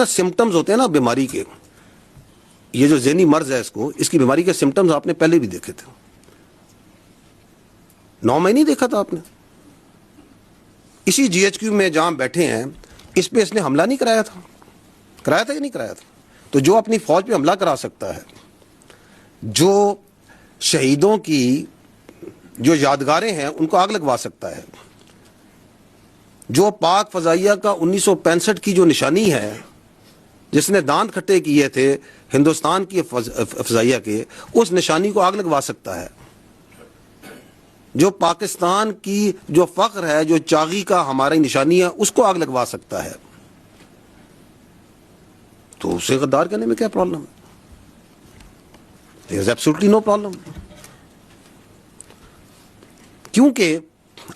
Symptoms ہوتے ہیں نا بیماری کے, یہ جو ذہنی مرض ہے اس کی بیماری کے سمٹمز آپ نے پہلے بھی دیکھے تھے. 9 مہینے دیکھا تھا آپ نے. اسی جی ایچ کیو میں جہاں بیٹھے ہیں اس پہ اس نے حملہ نہیں کرایا تھا کہ نہیں کرایا تھا؟ تو جو اپنی فوج پہ حملہ کرا سکتا ہے, جو شہیدوں کی جو یادگاریں ہیں ان کو آگ لگوا سکتا ہے, جو پاک فضائیہ کا 1965 کی جو نشانی ہے جس نے دانت کھٹے کیے تھے ہندوستان کی فضائیہ کے, اس نشانی کو آگ لگوا سکتا ہے, جو پاکستان کی جو فخر ہے, جو چاغی کا ہماری نشانی ہے, اس کو آگ لگوا سکتا ہے. تو اسے غدار کہنے میں کیا پرابلم ہے؟ There is absolutely no problem. کیونکہ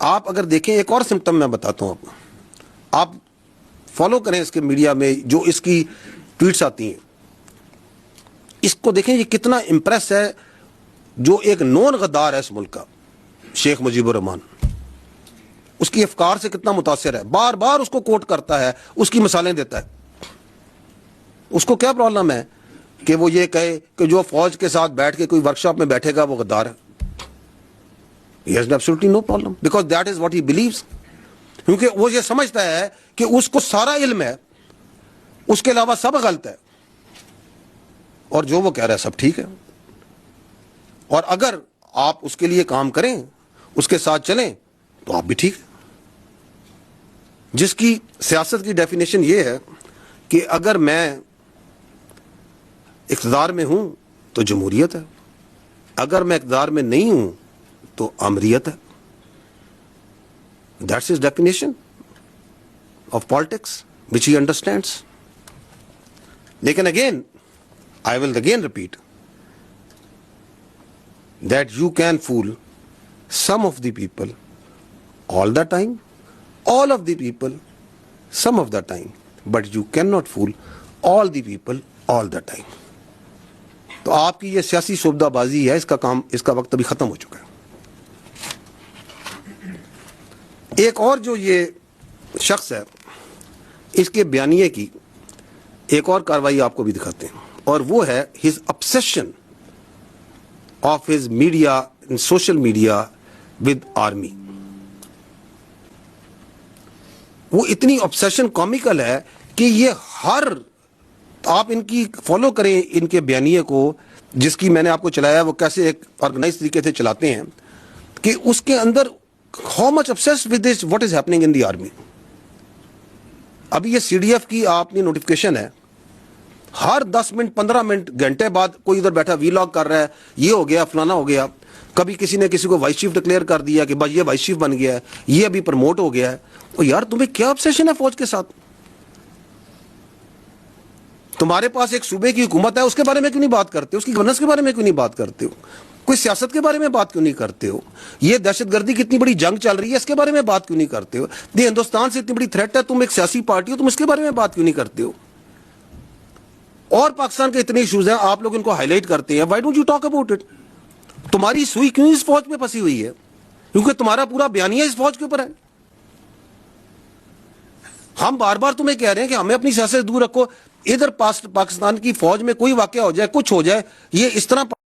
آپ اگر دیکھیں, ایک اور سمٹم میں بتاتا ہوں آپ فالو کریں اس کے میڈیا میں جو اس کی ٹویٹس آتی ہیں, اس کو دیکھیں یہ کتنا امپریس ہے. جو ایک نون غدار ہے اس ملک کا, شیخ مجیب الرحمان, اس کی افکار سے کتنا متاثر ہے, بار بار اس کو کوٹ کرتا ہے, اس کی مثالیں دیتا ہے. اس کو کیا پرابلم ہے کہ وہ یہ کہے کہ جو فوج کے ساتھ بیٹھ کے کوئی ورکشاپ میں بیٹھے گا وہ غدار ہے؟ He has absolutely no problem because that is what he believes. کیونکہ وہ یہ سمجھتا ہے کہ اس کو سارا علم ہے, اس کے علاوہ سب غلط ہے, اور جو وہ کہہ رہا ہے سب ٹھیک ہے. اور اگر آپ اس کے لیے کام کریں, اس کے ساتھ چلیں, تو آپ بھی ٹھیک ہیں. جس کی سیاست کی ڈیفینیشن یہ ہے کہ اگر میں اقتدار میں ہوں تو جمہوریت ہے, اگر میں اقتدار میں نہیں ہوں تو آمریت ہے. That's his definition of politics, which he understands. لیکن again, I will again repeat that you can fool some of the people all the time, all of the people some of the time, but you cannot fool all the people all the time. تو آپ کی یہ سیاسی سوبدہ بازی ہے, اس کا کام, اس کا وقت ابھی ختم ہو چکا ہے. ایک اور جو یہ شخص ہے, اس کے بیانیے کی ایک اور کاروائی آپ کو بھی دکھاتے ہیں, اور وہ ہے his obsession of his media and social media with army. وہ اتنی obsession comical ہے کہ یہ ہر, آپ ان کی فالو کریں ان کے بیانیے کو, جس کی میں نے آپ کو چلایا, وہ کیسے ایک آرگنائز طریقے سے چلاتے ہیں, کہ اس کے اندر how much obsessed with this what is happening in the army. ابھی یہ سی ڈی ایف کی آپ نے نوٹیفکیشن ہے, ہر 10 منٹ 15 منٹ گھنٹے بعد کوئی ادھر بیٹھا وی لاگ کر رہا ہے, یہ ہو گیا فلانا ہو گیا. کبھی کسی نے کسی کو وائس چیف ڈکلیئر کر دیا کہ بھائی یہ وائس چیف بن گیا ہے, یہ ابھی پروموٹ ہو گیا ہے. اور یار تمہیں کیا obsession ہے فوج کے ساتھ؟ تمہارے پاس ایک صوبے کی حکومت ہے, اس کے بارے میں کیوں نہیں بات کرتے ہو؟ اس کی گورننس کے بارے میں کیوں نہیں بات کرتے ہو؟ کوئی سیاست کے بارے میں بات کیوں نہیں کرتے ہو؟ یہ دہشت گردی کی اتنی بڑی جنگ چل رہی ہے, اس کے بارے میں بات کیوں نہیں کرتے ہو؟ یہ ہندوستان سے اتنی بڑی تھریٹ ہے, تم ایک سیاسی پارٹی ہو, تم اس کے بارے میں بات کیوں نہیں کرتے ہو؟ اور پاکستان کے اتنے ایشوز ہیں, آپ لوگ ان کو ہائی لائٹ کرتے ہیں. Why don't you talk about it? تمہاری سوئی کیوں اس فوج پہ پھنسی ہوئی ہے؟ کیونکہ تمہارا پورا بیانیہ اس فوج کے اوپر ہے. ہم بار بار تمہیں کہہ رہے ہیں کہ ہمیں اپنی سیاست سے دور رکھو. ادھر پاکستان کی فوج میں کوئی واقعہ ہو جائے, کچھ ہو جائے, یہ اس طرح